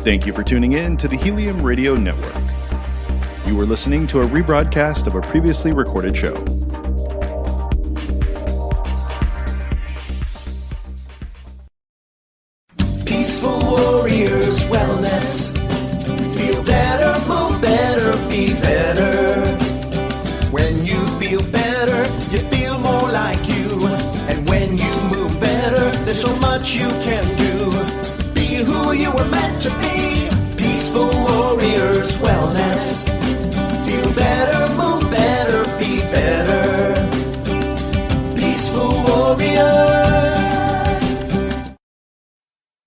Thank you for tuning in to the Helium Radio Network. You are listening to a rebroadcast of a previously recorded show. Peaceful Warriors Wellness. Feel better, move better, be better. When you feel better, you feel more like you. And when you move better, there's so much you can do. Be who you were meant to be. Peaceful Warriors Wellness. Feel better, move better, be better. Peaceful Warriors.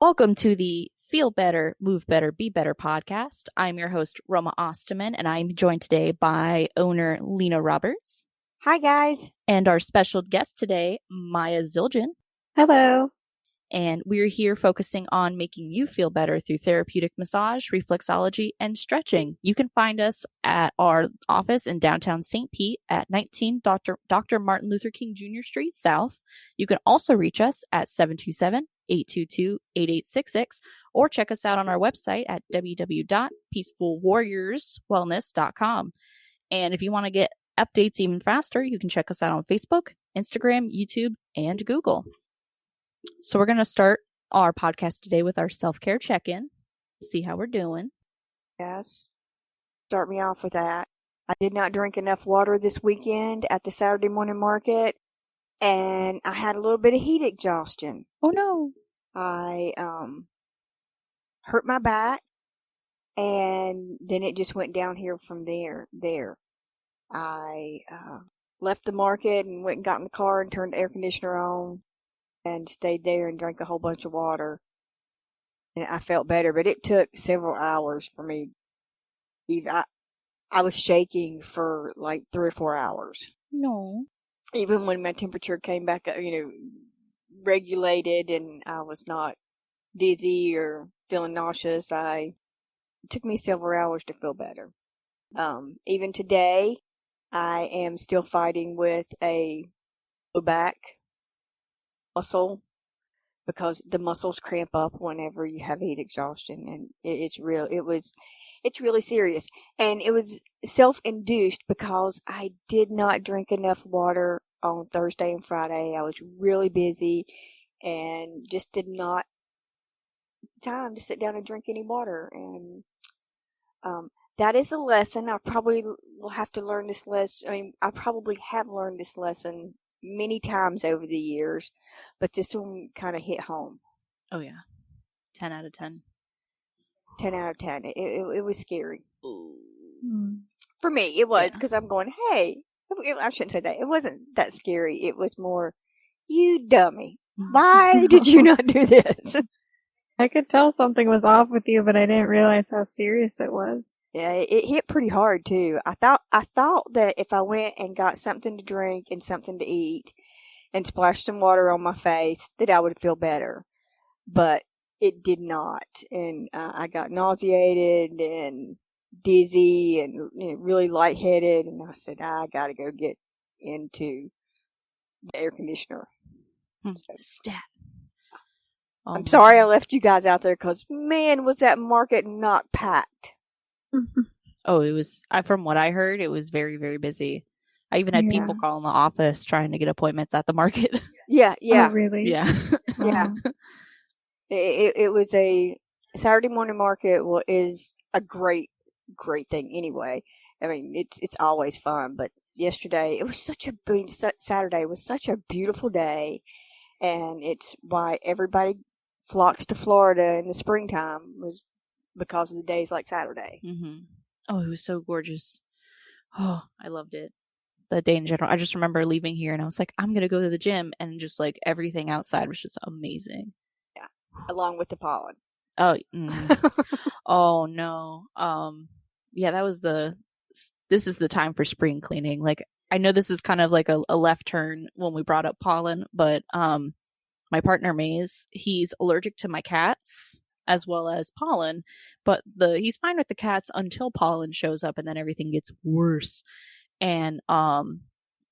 Welcome to the Feel Better, Move Better, Be Better podcast. I'm your host, Roma Ostman, and I'm joined today by owner Lena Roberts. Hi, guys. And our special guest today, Maia Zildjian. Hello. And we're here focusing on making you feel better through therapeutic massage, reflexology, and stretching. You can find us at our office in downtown St. Pete at 19 Dr. Martin Luther King Jr. Street South. You can also reach us at 727-822-8866 or check us out on our website at www.peacefulwarriorswellness.com. And if you want to get updates even faster, you can check us out on Facebook, Instagram, YouTube, and Google. So we're going to start our podcast today with our self-care check-in, see how we're doing. Yes. Start me off with that. I did not drink enough water this weekend at the Saturday morning market, and I had a little bit of heat exhaustion. Oh, no. I hurt my back, and then it just went down here from there. I left the market and went and got in the car and turned the air conditioner on and stayed there and drank a whole bunch of water. And I felt better, but it took several hours for me. I was shaking for like 3 or 4 hours. No. Even when my temperature came back, regulated and I was not dizzy or feeling nauseous, it took me several hours to feel better. Even today, I am still fighting with a low back muscle because the muscles cramp up whenever you have heat exhaustion, and it's really serious. And it was self-induced because I did not drink enough water on Thursday and Friday. I was really busy and just did not have time to sit down and drink any water. And that is a lesson. I probably will have to learn this lesson. I mean, I probably have learned this lesson many times over the years, but this one kind of hit home. Oh, yeah. 10 out of 10. 10 out of 10. It was scary. Ooh. For me, it was, because I'm going, hey, I shouldn't say that. It wasn't that scary. It was more, you dummy. Why did you not do this? I could tell something was off with you, but I didn't realize how serious it was. Yeah, it hit pretty hard too. I thought that if I went and got something to drink and something to eat and splashed some water on my face, that I would feel better. But it did not. And I got nauseated and dizzy and really lightheaded. And I said, I got to go get into the air conditioner. Stat. I'm sorry I left you guys out there because, man, was that market not packed. Oh, it was, from what I heard, it was very, very busy. I even had people calling the office trying to get appointments at the market. Yeah. Oh, really? Yeah. Yeah. It was a Saturday morning market is a great thing anyway. I mean, it's always fun, but yesterday it was Saturday was such a beautiful day, and it's why everybody flocks to Florida in the springtime, was because of the days like Saturday. Mm-hmm. Oh, it was so gorgeous. Oh, I loved it. The day in general. I just remember leaving here and I was like, I'm going to go to the gym, and just like everything outside was just amazing. Yeah. Along with the pollen. Oh, oh no. Yeah, this is the time for spring cleaning. Like, I know this is kind of like a left turn when we brought up pollen, but, my partner Maze, he's allergic to my cats as well as pollen, but he's fine with the cats until pollen shows up, and then everything gets worse. And I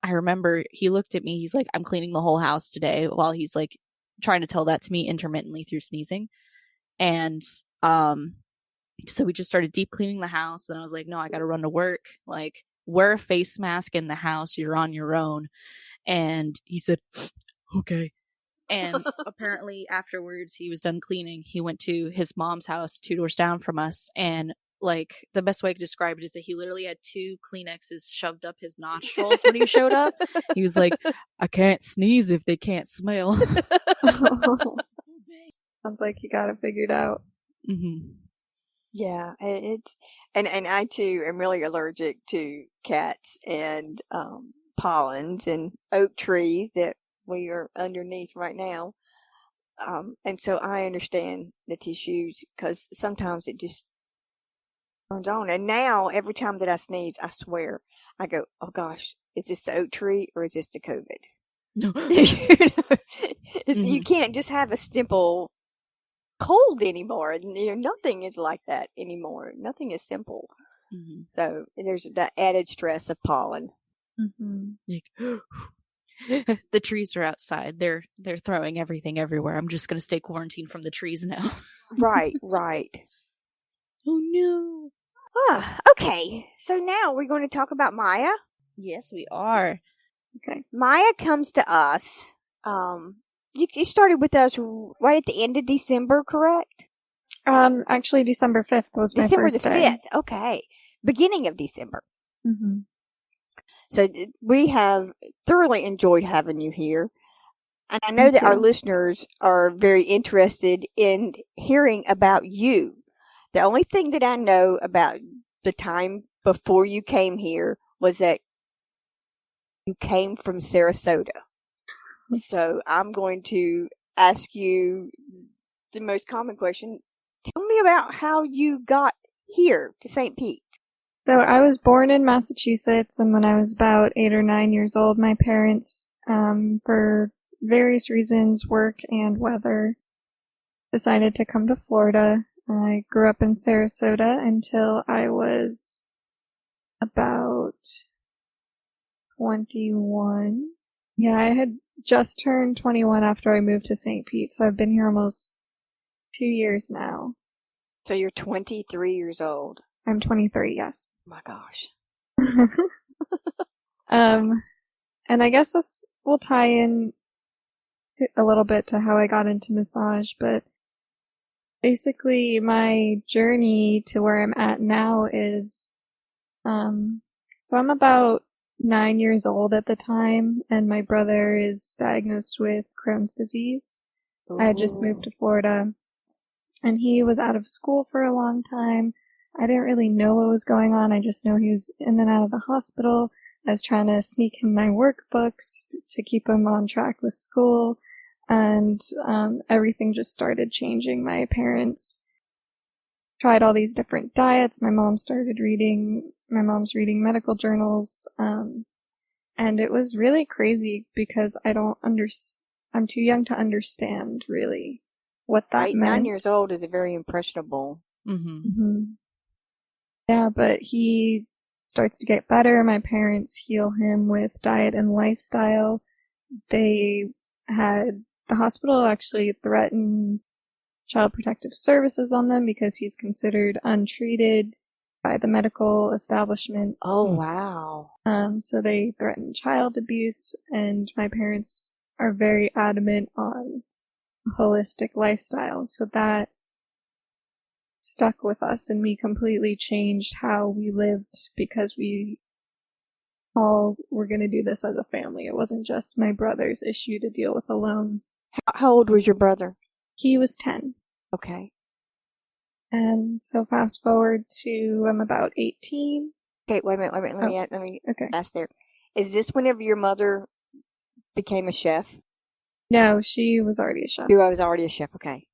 remember he looked at me, he's like, I'm cleaning the whole house today, while he's like trying to tell that to me intermittently through sneezing. And So we just started deep cleaning the house. And I was like, no, I got to run to work. Like, wear a face mask in the house. You're on your own. And he said, okay. And apparently afterwards he was done cleaning. He went to his mom's house 2 doors down from us. And like, the best way I could describe it is that he literally had 2 Kleenexes shoved up his nostrils when he showed up. He was like, I can't sneeze if they can't smell. Sounds like you got it figured out. Mm-hmm. Yeah, it's and I too am really allergic to cats and pollens and oak trees that we are underneath right now. And so I understand the tissues because sometimes it just turns on. And now every time that I sneeze, I swear I go, "Oh gosh, is this the oak tree or is this the COVID?" No. You can't just have a simple cold anymore. Nothing is like that anymore. Nothing is simple. Mm-hmm. So there's the added stress of pollen. Mm-hmm. Like, the trees are outside. They're throwing everything everywhere. I'm just gonna stay quarantined from the trees now. Right, right. Oh no. Okay, so now we're going to talk about Maia. Yes, we are. Okay. Maia comes to us. You started with us right at the end of December, correct? Actually, December 5th was my December first the day. 5th. Okay, beginning of December. Mm-hmm. So we have thoroughly enjoyed having you here. And I know Thank that our you. listeners are very interested in hearing about you. The only thing that I know about the time before you came here was that you came from Sarasota. So I'm going to ask you the most common question. Tell me about how you got here to St. Pete. So I was born in Massachusetts, and when I was about 8 or 9 years old, my parents, for various reasons, work and weather, decided to come to Florida. I grew up in Sarasota until I was about 21. Yeah, I had just turned 21 after I moved to St. Pete, so I've been here almost 2 years now. So you're 23 years old. I'm 23, yes. Oh my gosh. And I guess this will tie in a little bit to how I got into massage, but basically my journey to where I'm at now is, so I'm about 9 years old at the time, and my brother is diagnosed with Crohn's disease. Ooh. I had just moved to Florida, and he was out of school for a long time. I didn't really know what was going on. I just know he was in and out of the hospital. I was trying to sneak him my workbooks to keep him on track with school, and everything just started changing. My parents tried all these different diets. My mom's reading medical journals, and it was really crazy because I'm too young to understand really what that Right, meant. 9 years old is a very impressionable. Mm-hmm. Mm-hmm. Yeah, but he starts to get better. My parents heal him with diet and lifestyle. The hospital actually threatened Child Protective Services on them because he's considered untreated by the medical establishment. Oh, wow. So they threatened child abuse, and my parents are very adamant on a holistic lifestyle. So that stuck with us, and we completely changed how we lived because we all were going to do this as a family. It wasn't just my brother's issue to deal with alone. How old was your brother? He was 10. Okay. And so fast forward to I'm about 18. Okay, wait a minute. Let me Okay. ask there. Is this whenever your mother became a chef? No, she was already a chef. You was already a chef, okay.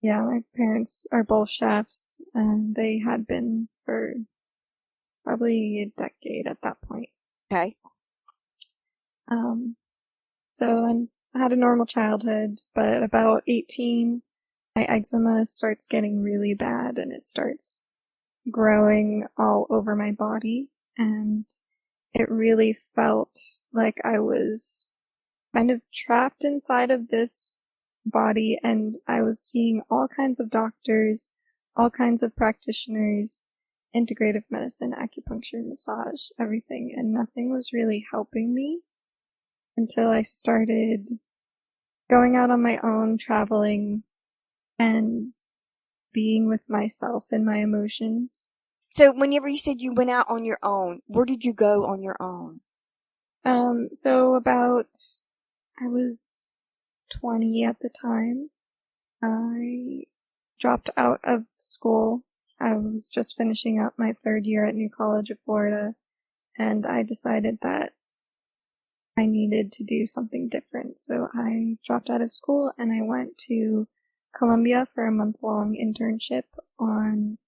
Yeah, my parents are both chefs, and they had been for probably a decade at that point. Okay. So I had a normal childhood, but about 18, my eczema starts getting really bad, and it starts growing all over my body, and it really felt like I was kind of trapped inside of this body, and I was seeing all kinds of doctors, all kinds of practitioners, integrative medicine, acupuncture, massage, everything, and nothing was really helping me until I started going out on my own, traveling, and being with myself and my emotions. So whenever you said you went out on your own, where did you go on your own? I was 20 at the time. I dropped out of school. I was just finishing up my 3rd year at New College of Florida, and I decided that I needed to do something different. So I dropped out of school and I went to Colombia for a month-long internship on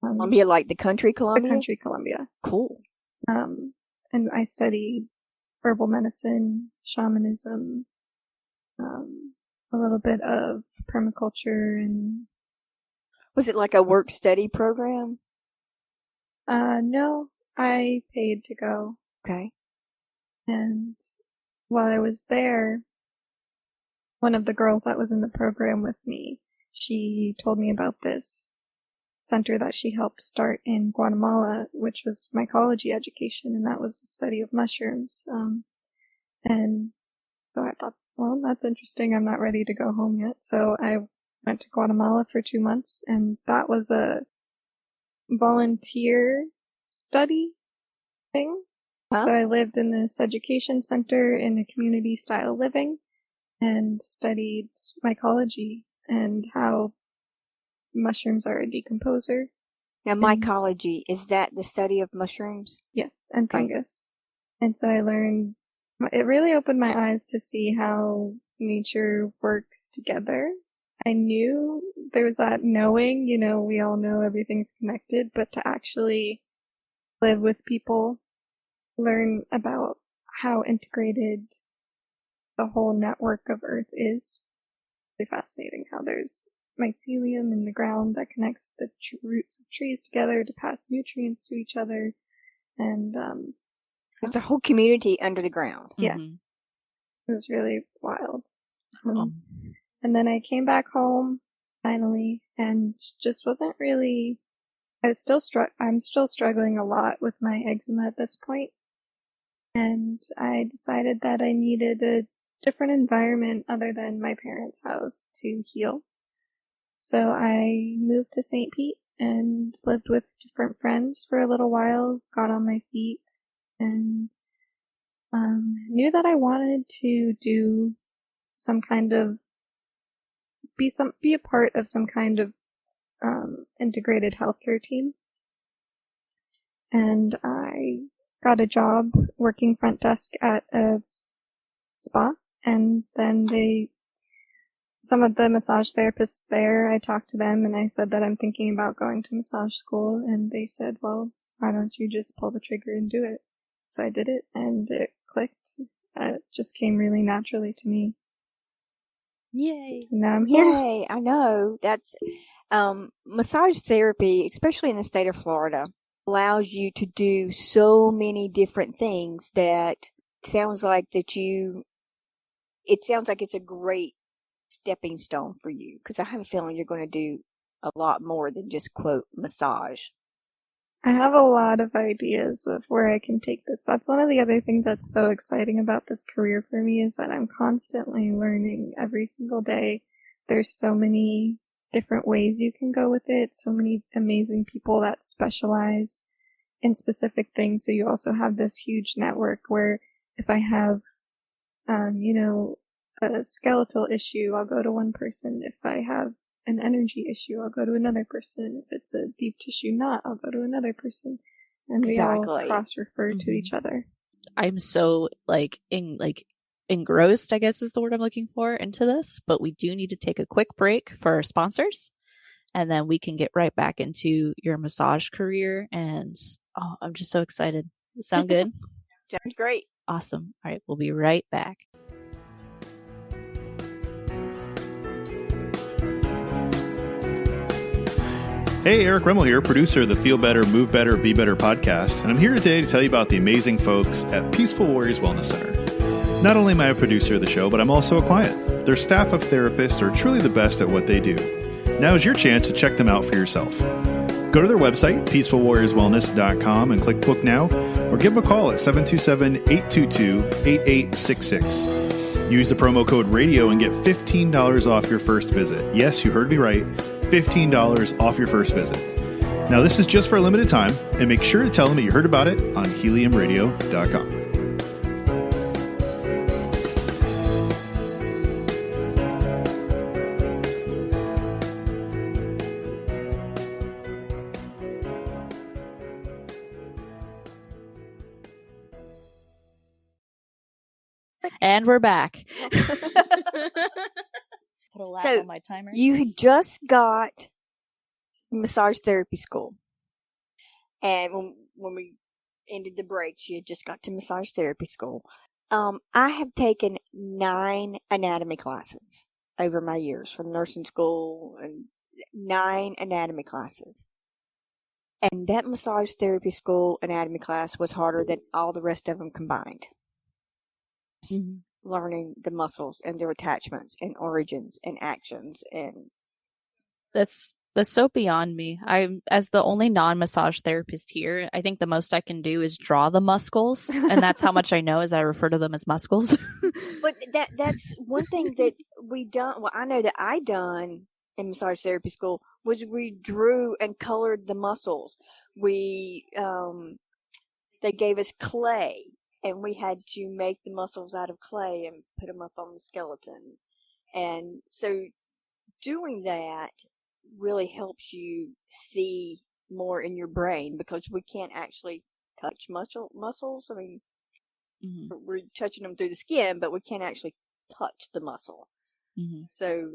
Colombia, like the country Colombia? The country Colombia. Cool. And I studied herbal medicine, shamanism, a little bit of permaculture, and... Was it like a work-study program? No, I paid to go. Okay. And while I was there, one of the girls that was in the program with me, she told me about this center that she helped start in Guatemala, which was mycology education, and that was the study of mushrooms. And so I thought, well, that's interesting. I'm not ready to go home yet. So I went to Guatemala for 2 months, and that was a volunteer study thing. Huh? So I lived in this education center in a community style living and studied mycology and how mushrooms are a decomposer. Now, mycology, is that the study of mushrooms? Yes, and fungus. And so I learned, it really opened my eyes to see how nature works together. I knew there was that knowing, we all know everything's connected, but to actually live with people, learn about how integrated the whole network of Earth is. Really fascinating how there's mycelium in the ground that connects the roots of trees together to pass nutrients to each other. And there's a whole community under the ground. Yeah. Mm-hmm. It was really wild. And then I came back home finally and just wasn't really, I'm still struggling a lot with my eczema at this point. And I decided that I needed a different environment other than my parents' house to heal. So I moved to St. Pete and lived with different friends for a little while, got on my feet, and knew that I wanted to do some kind of, be a part of some kind of integrated healthcare team. And I got a job working front desk at a spa, and then some of the massage therapists there, I talked to them and I said that I'm thinking about going to massage school, and they said, well, why don't you just pull the trigger and do it? So I did it, and it clicked. It just came really naturally to me. Yay. And now I'm here. Yay, I know. That's, massage therapy, especially in the state of Florida, allows you to do so many different things that sounds like it's a great stepping stone for you, because I have a feeling you're going to do a lot more than just, quote, massage. I have a lot of ideas of where I can take this. That's one of the other things that's so exciting about this career for me, is that I'm constantly learning every single day. There's so many different ways you can go with it, so many amazing people that specialize in specific things. So you also have this huge network where if I have, a skeletal issue, I'll go to one person. If I have an energy issue, I'll go to another person. If it's a deep tissue knot, I'll go to another person. And we all cross-refer to each other. I'm so engrossed, I guess is the word I'm looking for, into this, but we do need to take a quick break for our sponsors, and then we can get right back into your massage career. And I'm just so excited. Sound good? Sounds great. Awesome. All right, we'll be right back. Hey, Eric Remmel here, producer of the Feel Better, Move Better, Be Better podcast, and I'm here today to tell you about the amazing folks at Peaceful Warriors Wellness Center. Not only am I a producer of the show, but I'm also a client. Their staff of therapists are truly the best at what they do. Now is your chance to check them out for yourself. Go to their website, peacefulwarriorswellness.com, and click book now, or give them a call at 727-822-8866. Use the promo code RADIO and get $15 off your first visit. Yes, you heard me right. $15 off your first visit. Now, this is just for a limited time, and make sure to tell them that you heard about it on heliumradio.com. And we're back. Put a laugh So, on my timer. You had just got massage therapy school. And when we ended the break, she had just got to massage therapy school. I have taken 9 anatomy classes over my years from nursing school, and 9 anatomy classes. And that massage therapy school anatomy class was harder than all the rest of them combined. Mm-hmm. Learning the muscles and their attachments and origins and actions, and That's so beyond me. I'm, as the only non-massage therapist here, I think the most I can do is draw the muscles, and that's how much I know, as I refer to them as muscles. but that's one thing that we done. Well, I know that I done in massage therapy school was we drew and colored the muscles. We they gave us clay, and we had to make the muscles out of clay and put them up on the skeleton. And so doing that really helps you see more in your brain, because we can't actually touch muscles. I mean, Mm-hmm. we're touching them through the skin, but we can't actually touch the muscle. Mm-hmm. So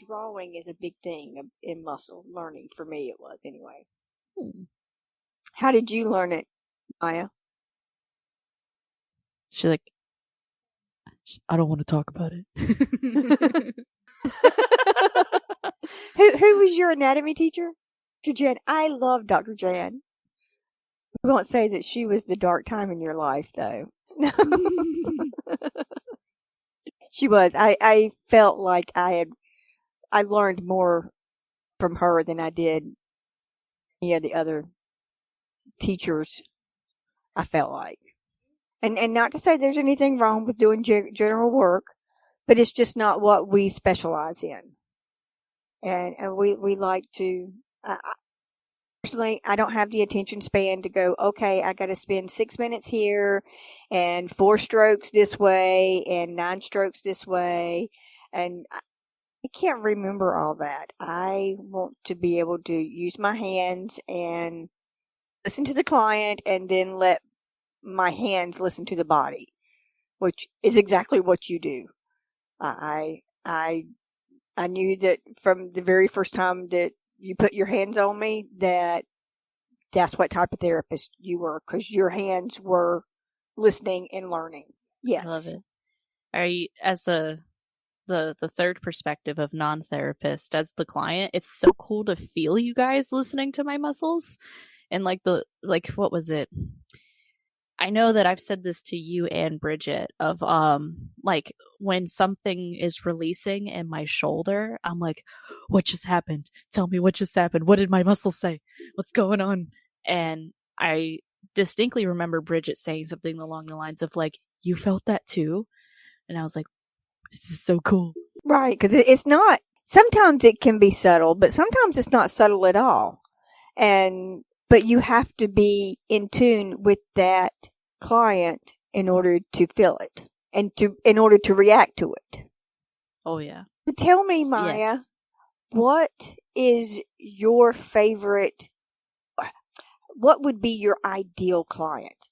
drawing is a big thing in muscle learning. For me, it was anyway. How did you learn it, Maya? She's like, I don't want to talk about it. Who was your anatomy teacher? Dr. Jan. I love Dr. Jan. We won't say that she was the dark time in your life, though. She was. I felt like I learned more from her than I did any of the other teachers, I felt like. And not to say there's anything wrong with doing general work, but it's just not what we specialize in. And we like to, personally, I don't have the attention span to go, okay, I got to spend 6 minutes here and 4 strokes this way and 9 strokes this way. And I can't remember all that. I want to be able to use my hands and listen to the client, and then let my hands listen to the body, which is exactly what you do. I knew that from the very first time that you put your hands on me, that's what type of therapist you were, because your hands were listening and learning. Yes. I love it. Are you, as the third perspective of non-therapist, as the client, it's so cool to feel you guys listening to my muscles. And what was it? I know that I've said this to you and Bridget of, when something is releasing in my shoulder, I'm like, what just happened? Tell me what just happened. What did my muscles say? What's going on? And I distinctly remember Bridget saying something along the lines of like, you felt that too? And I was like, this is so cool. Right. Because it's not, sometimes it can be subtle, but sometimes it's not subtle at all. But you have to be in tune with that client in order to feel it and in order to react to it. Oh, yeah. Tell me, Maya, Yes. what is your favorite, what would be your ideal client?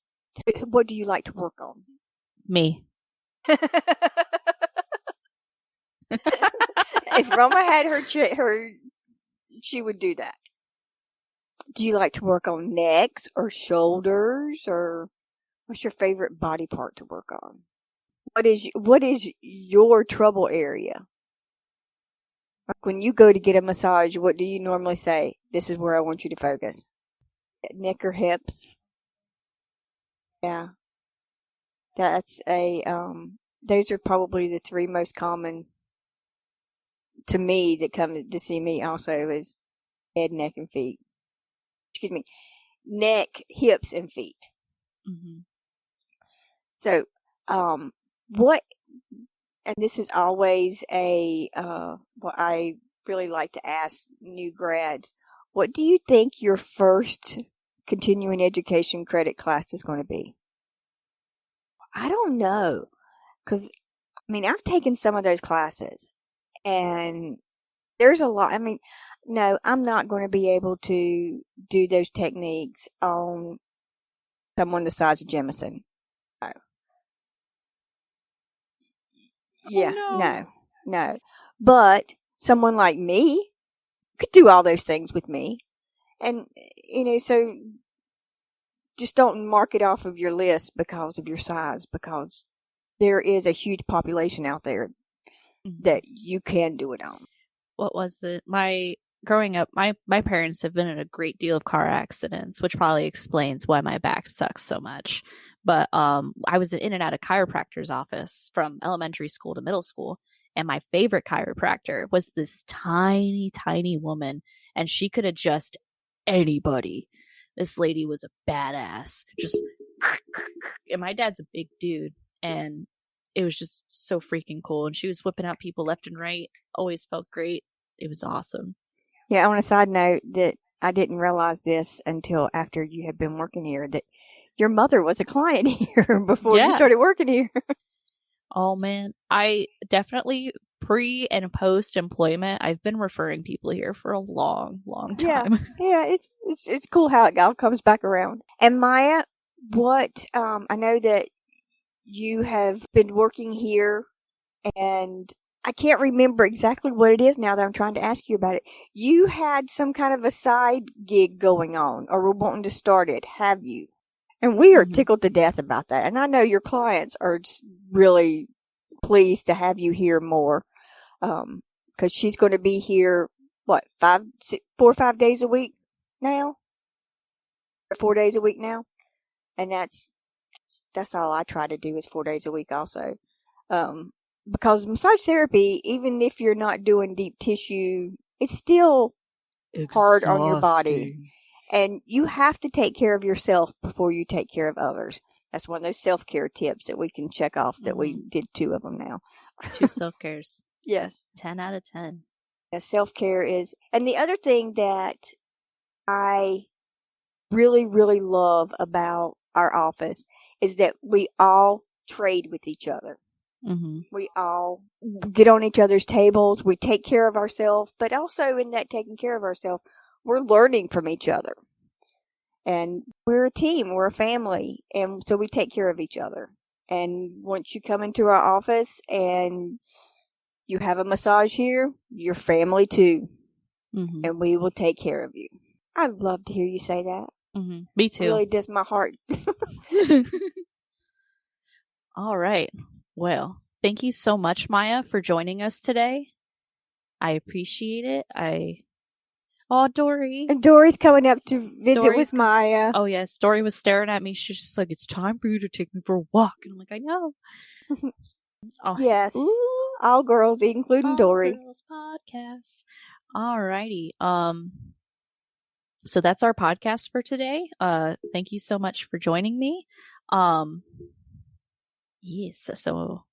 What do you like to work on? Me. If Roma had her, she would do that. Do you like to work on necks or shoulders, or what's your favorite body part to work on? What is your trouble area? Like when you go to get a massage, what do you normally say? This is where I want you to focus. Neck or hips? Yeah. That's those are probably the 3 most common to me that come to see me also is head, neck, and feet. Excuse me, neck, hips, and feet. Mm-hmm. So, what? And this is always what I really like to ask new grads. What do you think your first continuing education credit class is going to be? I don't know. Because, I mean, I've taken some of those classes. And there's a lot. I mean, no, I'm not going to be able to do those techniques on someone the size of Jemison. No. Yeah, no. But someone like me could do all those things with me. And, so just don't mark it off of your list because of your size, because there is a huge population out there that you can do it on. What was it? Growing up, my parents have been in a great deal of car accidents, which probably explains why my back sucks so much. But I was in and out of chiropractor's office from elementary school to middle school, and my favorite chiropractor was this tiny, tiny woman, and she could adjust anybody. This lady was a badass. Just, and my dad's a big dude, and it was just so freaking cool. And she was whipping out people left and right. Always felt great. It was awesome. Yeah, on a side note, that I didn't realize this until after you had been working here, that your mother was a client here before you started working here. Oh, man. I definitely, pre and post employment, I've been referring people here for a long, long time. Yeah, it's cool how it all comes back around. And Maia, I know that you have been working here, and I can't remember exactly what it is now that I'm trying to ask you about it. You had some kind of a side gig going on, or were wanting to start it, have you? And we are tickled to death about that. And I know your clients are just really pleased to have you here more. Because she's going to be here, 4 or 5 days a week now? 4 days a week now? And that's all I try to do is 4 days a week also. Because massage therapy, even if you're not doing deep tissue, it's still hard on your body. And you have to take care of yourself before you take care of others. That's one of those self-care tips that we can check off that we did 2 of them now. 2 self-cares. Yes. 10 out of 10. Yeah, self-care is... And the other thing that I really, really love about our office is that we all trade with each other. Mm-hmm. We all get on each other's tables. We take care of ourselves, but also in that taking care of ourselves, we're learning from each other. And we're a team. We're a family. And so we take care of each other. And once you come into our office and you have a massage here, you're family too. Mm-hmm. And we will take care of you. I'd love to hear you say that. Mm-hmm. Me too. It really does my heart. All right. Well, thank you so much, Maia, for joining us today. I appreciate it. Oh, Dory. And Dory's coming up to visit with Maia. Oh, yes. Dory was staring at me. She's just like, it's time for you to take me for a walk. And I'm like, I know. Oh, yes. Ooh. All girls, including Dory. Girls podcast. All righty. So that's our podcast for today. Thank you so much for joining me. Yes. So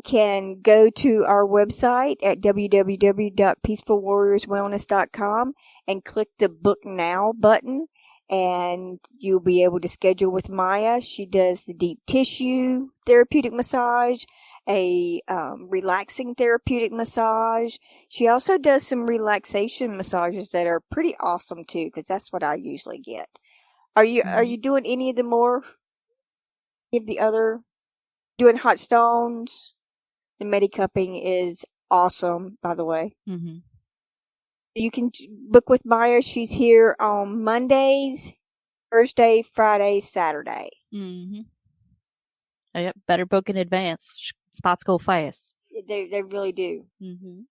can go to our website at www.peacefulwarriorswellness.com and click the Book Now button, and you'll be able to schedule with Maia. She does the deep tissue therapeutic massage, a relaxing therapeutic massage. She also does some relaxation massages that are pretty awesome too, because that's what I usually get. Are you doing any of the more? If the other doing hot stones? The Medi-cupping is awesome, by the way. Mm-hmm. You can book with Maia. She's here on Mondays, Thursday, Friday, Saturday. Mm-hmm. Yep, better book in advance. Spots go fast. They really do. Mm-hmm.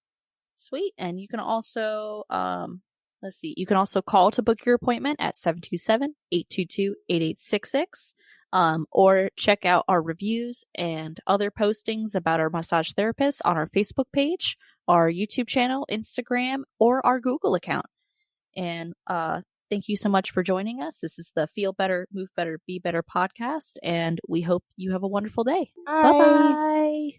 Sweet. And you can also, you can also call to book your appointment at 727-822-8866. Or check out our reviews and other postings about our massage therapists on our Facebook page. our YouTube channel, Instagram, or our Google account. And thank you so much for joining us. This is the Feel Better, Move Better, Be Better podcast, and we hope you have a wonderful day. Bye. Bye-bye.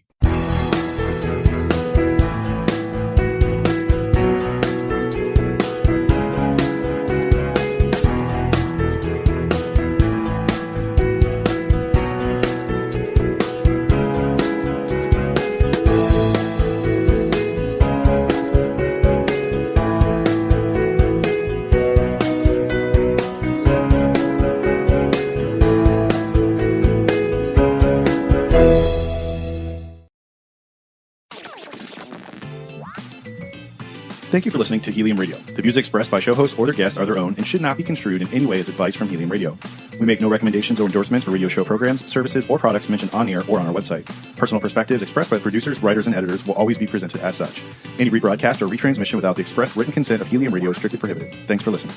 Thank you for listening to Helium Radio. The views expressed by show hosts or their guests are their own and should not be construed in any way as advice from Helium Radio. We make no recommendations or endorsements for radio show programs, services, or products mentioned on air or on our website. Personal perspectives expressed by the producers, writers, and editors will always be presented as such. Any rebroadcast or retransmission without the express written consent of Helium Radio is strictly prohibited. Thanks for listening.